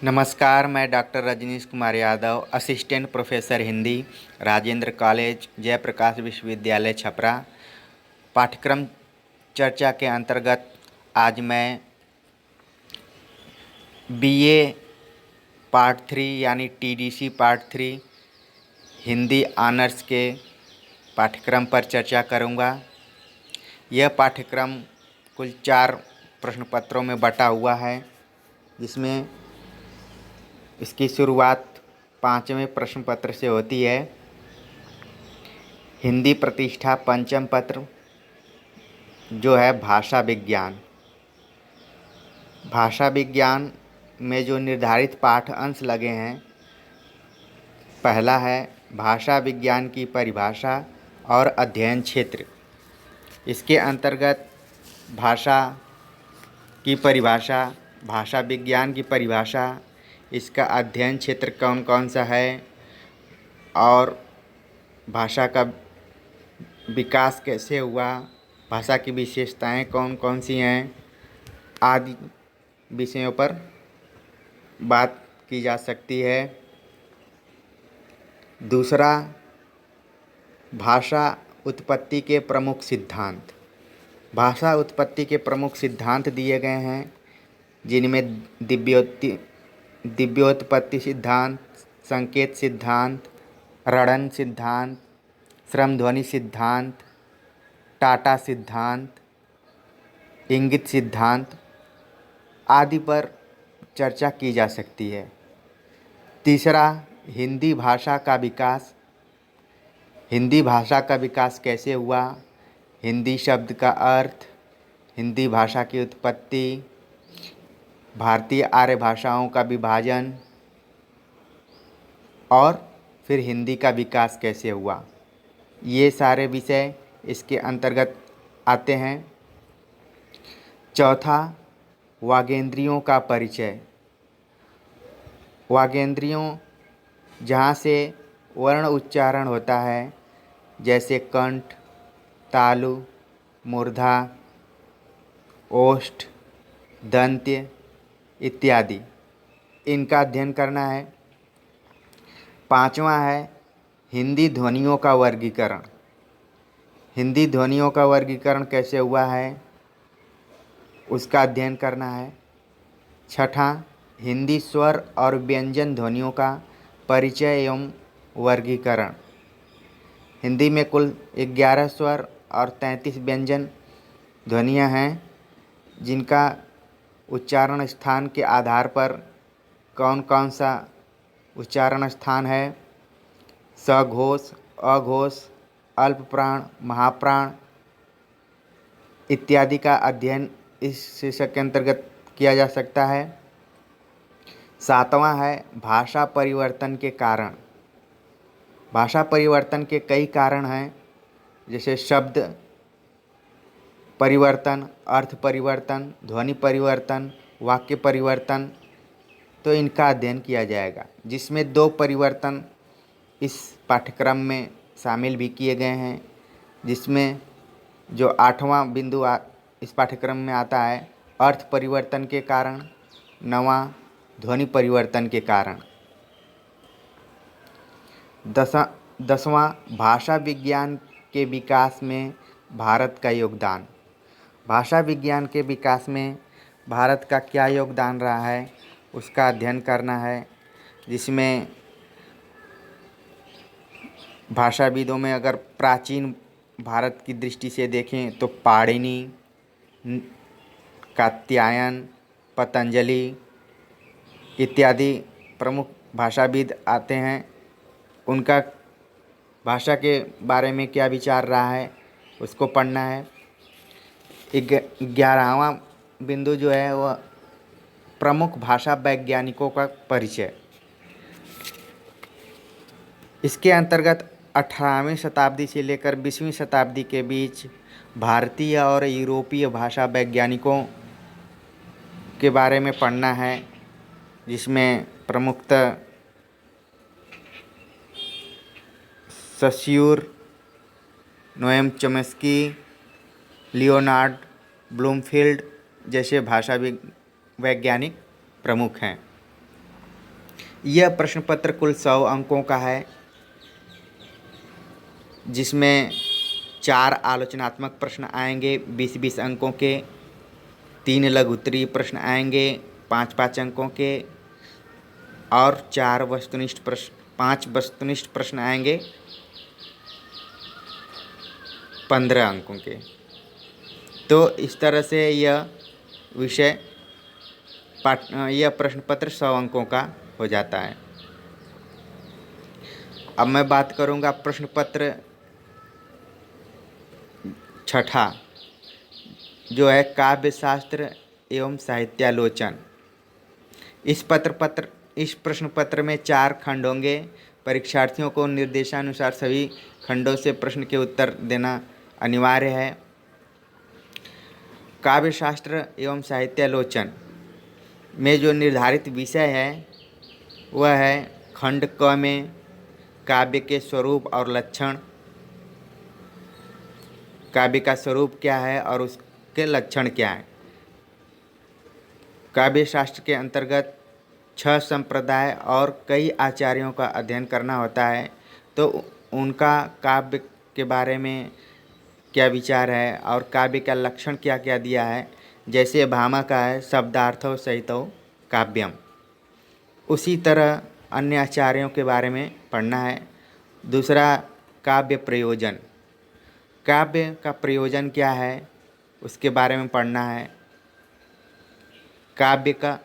नमस्कार, मैं doctor Rajneesh Kumar Yadav, assistant professor Hindi, Rajendra college, Jayaprakash Vishwavidyalaya Chhapra. पाठ्यक्रम चर्चा के अंतर्गत आज मैं बीए पार्ट 3 यानी टीडीसी पार्ट 3 हिंदी ऑनर्स के पाठ्यक्रम पर चर्चा करूंगा। यह पाठ्यक्रम कुल 4 प्रश्न पत्रों में बटा हुआ है, जिसमें इसकी शुरुआत 5वें प्रश्न पत्र से होती है। हिंदी प्रतिष्ठा पंचम पत्र जो है भाषा विज्ञान। भाषा विज्ञान में जो निर्धारित पाठ अंश लगे हैं, पहला है भाषा विज्ञान की परिभाषा और अध्ययन क्षेत्र। इसके अंतर्गत भाषा की परिभाषा, भाषा विज्ञान की परिभाषा, इसका अध्ययन क्षेत्र कौन कौन सा है और भाषा का विकास कैसे हुआ, भाषा की विशेषताएं कौन कौन सी हैं, आदि विषयों पर बात की जा सकती है। दूसरा, भाषा उत्पत्ति के प्रमुख सिद्धांत। भाषा उत्पत्ति के प्रमुख सिद्धांत दिए गए हैं, जिनमें दिव्योत्पत्ति सिद्धांत, संकेत सिद्धांत, रणन सिद्धांत, श्रमध्वनि सिद्धांत, टाटा सिद्धांत, इंगित सिद्धांत आदि पर चर्चा की जा सकती है। तीसरा, हिंदी भाषा का विकास। हिंदी भाषा का विकास कैसे हुआ, हिंदी शब्द का अर्थ, हिंदी भाषा की उत्पत्ति, भारतीय आर्य भाषाओं का विभाजन और फिर हिंदी का विकास कैसे हुआ, ये सारे विषय इसके अंतर्गत आते हैं। चौथा, वागेंद्रियों का परिचय। वागेंद्रियों जहाँ से वर्ण उच्चारण होता है, जैसे कंठ, तालु, मूर्धा, ओष्ठ, दंत्य इत्यादि, इनका अध्ययन करना है। पांचवा है हिंदी ध्वनियों का वर्गीकरण। हिंदी ध्वनियों का वर्गीकरण कैसे हुआ है, उसका अध्ययन करना है। छठा, हिंदी स्वर और व्यंजन ध्वनियों का परिचय एवं वर्गीकरण। हिंदी में कुल 11 स्वर और 33 व्यंजन ध्वनियाँ हैं, जिनका उच्चारण स्थान के आधार पर कौन कौन सा उच्चारण स्थान है, सघोष, अघोष, अल्प प्राण, महाप्राण इत्यादि का अध्ययन इस शीर्षक के अंतर्गत किया जा सकता है। सातवां है भाषा परिवर्तन के कारण। भाषा परिवर्तन के कई कारण हैं, जैसे शब्द परिवर्तन, अर्थ परिवर्तन, ध्वनि परिवर्तन, वाक्य परिवर्तन, तो इनका अध्ययन किया जाएगा, जिसमें 2 परिवर्तन इस पाठ्यक्रम में शामिल भी किए गए हैं, जिसमें जो 8वां बिंदु इस पाठ्यक्रम में आता है, अर्थ परिवर्तन के कारण, 9वां ध्वनि परिवर्तन के कारण। 10वां भाषा विज्ञान के विकास में भारत का योगदान। भाषा विज्ञान के विकास में भारत का क्या योगदान रहा है, उसका अध्ययन करना है, जिसमें भाषाविदों में अगर प्राचीन भारत की दृष्टि से देखें तो पाणिनि, कात्यायन, पतंजलि इत्यादि प्रमुख भाषाविद आते हैं। उनका भाषा के बारे में क्या विचार रहा है, उसको पढ़ना है। 11वां बिंदु जो है वह प्रमुख भाषा वैज्ञानिकों का परिचय। इसके अंतर्गत 18वीं शताब्दी से लेकर 20वीं शताब्दी के बीच भारतीय और यूरोपीय भाषा वैज्ञानिकों के बारे में पढ़ना है, जिसमें प्रमुखतः Saussure, Noam Chomsky, Leonard Bloomfield जैसे भाषा वैज्ञानिक प्रमुख हैं। यह प्रश्न पत्र कुल 100 अंकों का है, जिसमें 4 आलोचनात्मक प्रश्न आएंगे 20-20 अंकों के, 3 लघु उत्तरीय प्रश्न आएंगे 5-5 अंकों के, और 5 वस्तुनिष्ठ प्रश्न आएंगे 15 अंकों के। तो इस तरह से यह प्रश्न पत्र 100 अंकों का हो जाता है। अब मैं बात करूंगा प्रश्न पत्र छठा, जो है काव्य शास्त्र एवं साहित्यालोचन। इस प्रश्न पत्र में 4 खंड होंगे। परीक्षार्थियों को निर्देशानुसार सभी खंडों से प्रश्न के उत्तर देना अनिवार्य है। काव्य शास्त्र एवं साहित्यालोचन में जो निर्धारित विषय है वह है खंड क में काव्य के स्वरूप और लक्षण, काव्य का स्वरूप क्या है और उसके लक्षण क्या हैं। काव्य शास्त्र के अंतर्गत 6 संप्रदाय और कई आचार्यों का अध्ययन करना होता है, तो उनका काव्य के बारे में क्या विचार है और काव्य का लक्षण क्या क्या दिया है। जैसे भामा का है शब्दार्थो सहितो काव्यम, उसी तरह अन्य आचार्यों के बारे में पढ़ना है। दूसरा, काव्य प्रयोजन, काव्य का प्रयोजन क्या है उसके बारे में पढ़ना है। काव्य का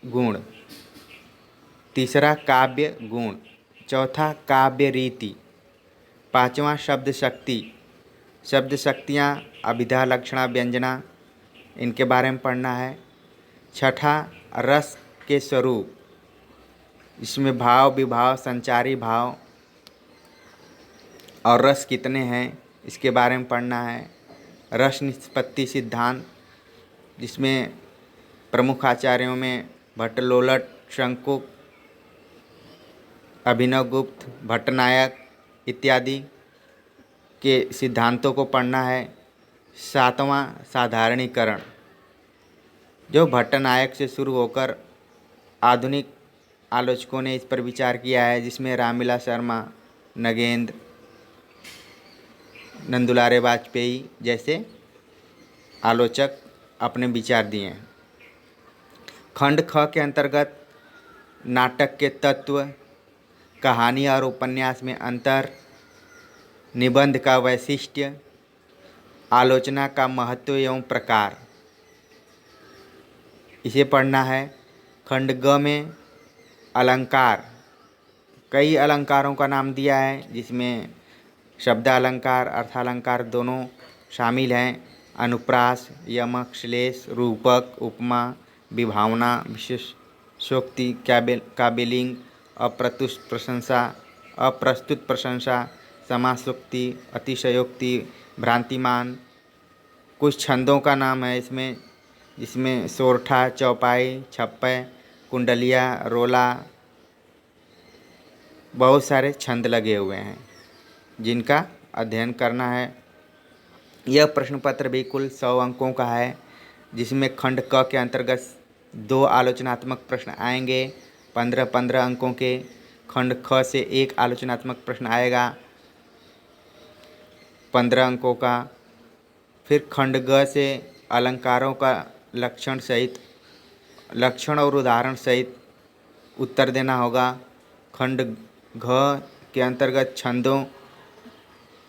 गुण, तीसरा काव्य गुण, चौथा काव्य रीति, पांचवा शब्द शक्ति, शब्द शक्तियाँ, अभिधा, लक्षणा, व्यंजना, इनके बारे में पढ़ना है। छठा रस के स्वरूप, इसमें भाव, विभाव, संचारी भाव और रस कितने हैं इसके बारे में पढ़ना है। रस निष्पत्ति सिद्धांत, जिसमें प्रमुख आचार्यों में भट्टलोलट, शंकुक, अभिनवगुप्त, भट्टनायक इत्यादि के सिद्धांतों को पढ़ना है। 7वां साधारणीकरण, जो भट्टनायक से शुरू होकर आधुनिक आलोचकों ने इस पर विचार किया है, जिसमें रामविलास शर्मा, नगेंद्र, नंदुलारे वाजपेयी जैसे आलोचक अपने विचार दिए हैं। खंड ख के अंतर्गत नाटक के तत्व, कहानी और उपन्यास में अंतर, निबंध का वैशिष्ट्य, आलोचना का महत्व एवं प्रकार, इसे पढ़ना है। खंड ग में अलंकार, कई अलंकारों का नाम दिया है, जिसमें शब्दालंकार, अर्थालंकार दोनों शामिल हैं। अनुप्रास, यमक, श्लेष, रूपक, उपमा, विभावना, विशेषोक्ति, काव्यलिंग, अप्रस्तुत प्रशंसा, समासोक्ति, अतिशयोक्ति, भ्रांतिमान। कुछ छंदों का नाम है इसमें, जिसमें सोरठा, चौपाई, छप्पय, कुंडलिया, रोला, बहुत सारे छंद लगे हुए हैं जिनका अध्ययन करना है। यह प्रश्न पत्र भी कुल 100 अंकों का है, जिसमें खंड क के अंतर्गत 2 आलोचनात्मक प्रश्न आएंगे 15-15 अंकों के। खंड ख से 1 आलोचनात्मक प्रश्न आएगा 15 अंकों का। फिर खंड ग से अलंकारों का लक्षण और उदाहरण सहित उत्तर देना होगा। खंड घ के अंतर्गत छंदों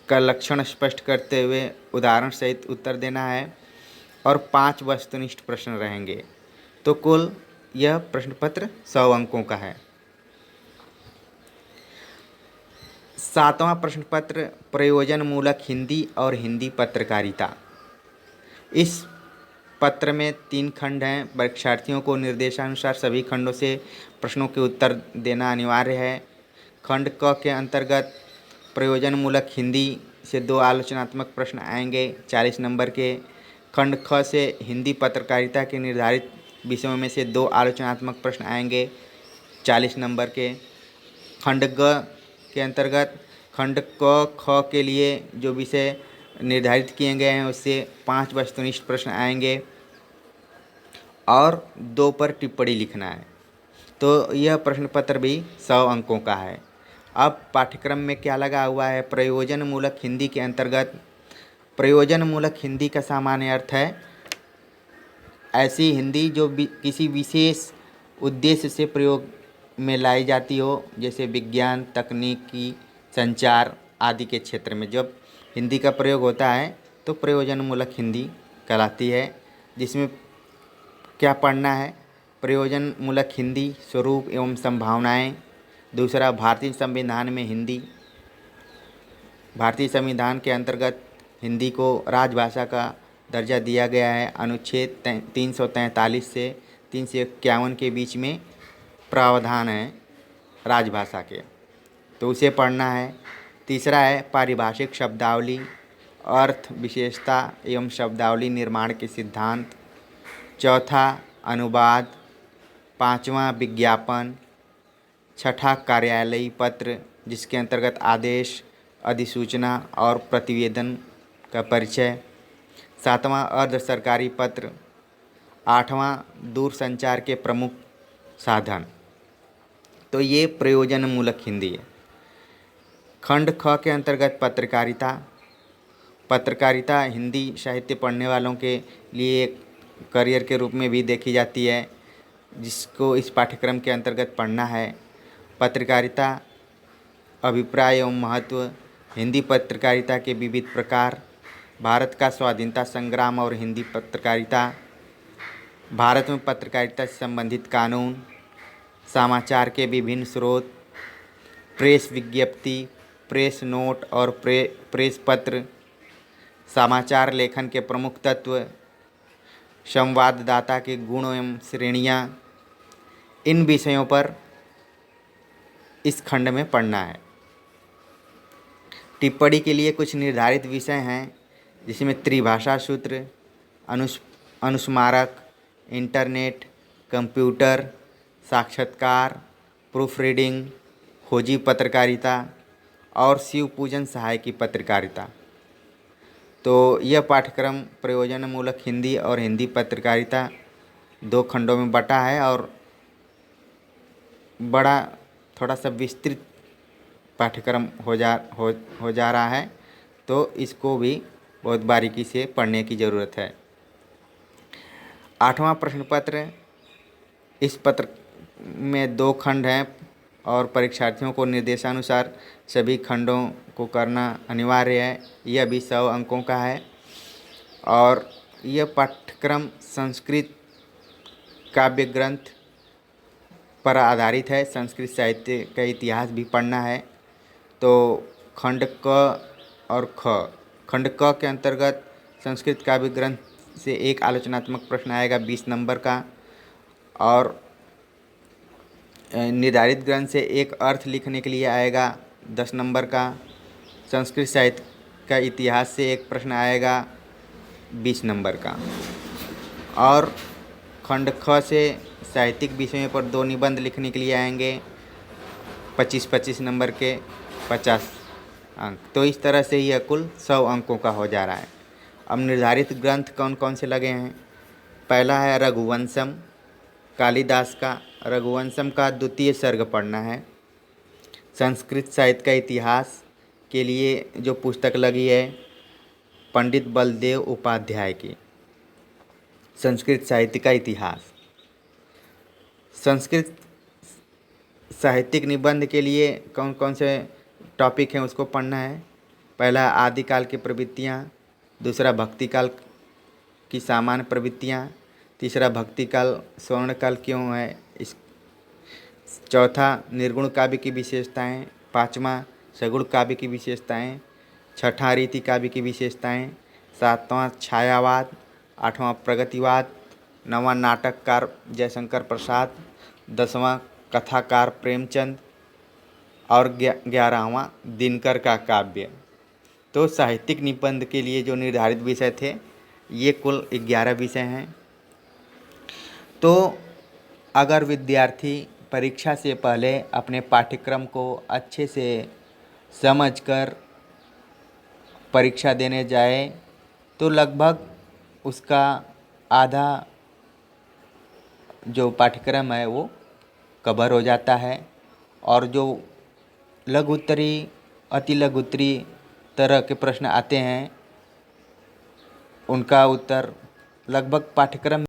का लक्षण स्पष्ट करते हुए उदाहरण सहित उत्तर देना है, और 5 वस्तुनिष्ठ प्रश्न रहेंगे। तो कुल यह प्रश्न पत्र 100 अंकों का है। 7वां प्रश्न पत्र प्रयोजन मूलक हिंदी और हिंदी पत्रकारिता। इस पत्र में 3 खंड हैं। परीक्षार्थियों को निर्देशानुसार सभी खंडों से प्रश्नों के उत्तर देना अनिवार्य है। खंड क के अंतर्गत प्रयोजन मूलक हिंदी से 2 आलोचनात्मक प्रश्न आएंगे 40 नंबर के। खंड ख से हिंदी पत्रकारिता के निर्धारित विषयों में से 2 आलोचनात्मक प्रश्न आएंगे 40 नंबर के। खंड ग के अंतर्गत खंड क ख के लिए जो विषय निर्धारित किए गए हैं उससे 5 वस्तुनिष्ठ प्रश्न आएंगे और 2 पर टिप्पणी लिखना है। तो यह प्रश्न पत्र भी 100 अंकों का है। अब पाठ्यक्रम में क्या लगा हुआ है, प्रयोजन मूलक हिंदी के अंतर्गत। प्रयोजन मूलक हिंदी का सामान्य अर्थ है ऐसी हिंदी जो किसी विशेष उद्देश्य से प्रयोग में लाई जाती हो, जैसे विज्ञान, तकनीकी, संचार आदि के क्षेत्र में जब हिंदी का प्रयोग होता है तो प्रयोजन मूलक हिंदी कहलाती है। जिसमें क्या पढ़ना है, प्रयोजन मूलक हिंदी, स्वरूप एवं संभावनाएं। दूसरा, भारतीय संविधान में हिंदी। भारतीय संविधान के अंतर्गत हिंदी को राजभाषा का दर्जा दिया गया है। अनुच्छेद 343 से 351 के बीच में प्रावधान है राजभाषा के, तो उसे पढ़ना है। तीसरा है पारिभाषिक शब्दावली, अर्थ, विशेषता एवं शब्दावली निर्माण के सिद्धांत। चौथा, अनुवाद। पांचवा, विज्ञापन। छठा, कार्यालयी पत्र, जिसके अंतर्गत आदेश, अधिसूचना और प्रतिवेदन का परिचय। सातवां, अर्ध सरकारी पत्र। आठवां, दूरसंचार के प्रमुख साधन। तो ये प्रयोजन मूलक हिंदी है। खंड ख के अंतर्गत पत्रकारिता। पत्रकारिता हिंदी साहित्य पढ़ने वालों के लिए एक करियर के रूप में भी देखी जाती है, जिसको इस पाठ्यक्रम के अंतर्गत पढ़ना है। पत्रकारिता, अभिप्राय एवं महत्व, हिंदी पत्रकारिता के विविध प्रकार, भारत का स्वाधीनता संग्राम और हिंदी पत्रकारिता, भारत में पत्रकारिता से संबंधित कानून, समाचार के विभिन्न स्रोत, प्रेस विज्ञप्ति, प्रेस नोट और प्रेस पत्र, समाचार लेखन के प्रमुख तत्व, संवाददाता के गुण एवं श्रेणियाँ। इन विषयों पर इस खंड में पढ़ना है। टिप्पणी के लिए कुछ निर्धारित विषय हैं, जिसमें त्रिभाषा सूत्र, अनुस्मारक, इंटरनेट, कंप्यूटर, साक्षात्कार, प्रूफ रीडिंग, खोजी पत्रकारिता और शिव पूजन सहायकी पत्रकारिता। तो यह पाठ्यक्रम प्रयोजन मूलक हिंदी और हिंदी पत्रकारिता 2 खंडों में बटा है और बड़ा थोड़ा सा विस्तृत पाठ्यक्रम हो जा रहा है, तो इसको भी बहुत बारीकी से पढ़ने की ज़रूरत है। 8वां प्रश्न पत्र, इस पत्र में 2 खंड हैं और परीक्षार्थियों को निर्देशानुसार सभी खंडों को करना अनिवार्य है। यह भी 100 अंकों का है और यह पाठ्यक्रम संस्कृत काव्य ग्रंथ पर आधारित है। संस्कृत साहित्य का इतिहास भी पढ़ना है। तो खंड क और ख, खंड क के अंतर्गत संस्कृत काव्य ग्रंथ से एक आलोचनात्मक प्रश्न आएगा 20 नंबर का, और निर्धारित ग्रंथ से एक अर्थ लिखने के लिए आएगा 10 नंबर का। संस्कृत साहित्य का इतिहास से एक प्रश्न आएगा 20 नंबर का, और खंड ख से साहित्यिक विषयों पर 2 निबंध लिखने के लिए आएंगे 25-25 नंबर के 50 अंक। तो इस तरह से यह कुल 100 अंकों का हो जा रहा है। अब निर्धारित ग्रंथ कौन कौन से लगे हैं। पहला है रघुवंशम, कालिदास का। रघुवंशम का 2य सर्ग पढ़ना है। संस्कृत साहित्य का इतिहास के लिए जो पुस्तक लगी है पंडित बलदेव उपाध्याय की, संस्कृत साहित्य का इतिहास। संस्कृत साहित्यिक निबंध के लिए कौन कौन से टॉपिक हैं उसको पढ़ना है। पहला, आदिकाल की प्रवृत्तियाँ। दूसरा, भक्तिकाल की सामान्य प्रवृत्तियाँ। तीसरा, भक्तिकाल स्वर्णकाल क्यों है। इस चौथा, निर्गुण काव्य की विशेषताएं। पाँचवा, सगुण काव्य की विशेषताएं। छठा, रीति काव्य की विशेषताएं। सातवां, छायावाद। आठवां, प्रगतिवाद। नौवां, नाटककार जयशंकर प्रसाद। 10वां, कथाकार प्रेमचंद। और 11वां, दिनकर का काव्य। तो साहित्यिक निबंध के लिए जो निर्धारित विषय थे ये कुल 11 विषय हैं। तो अगर विद्यार्थी परीक्षा से पहले अपने पाठ्यक्रम को अच्छे से समझकर परीक्षा देने जाए तो लगभग उसका आधा जो पाठ्यक्रम है वो कवर हो जाता है। और जो लघु उत्तरी, अति लघु उत्तरी तरह के प्रश्न आते हैं उनका उत्तर लगभग पाठ्यक्रम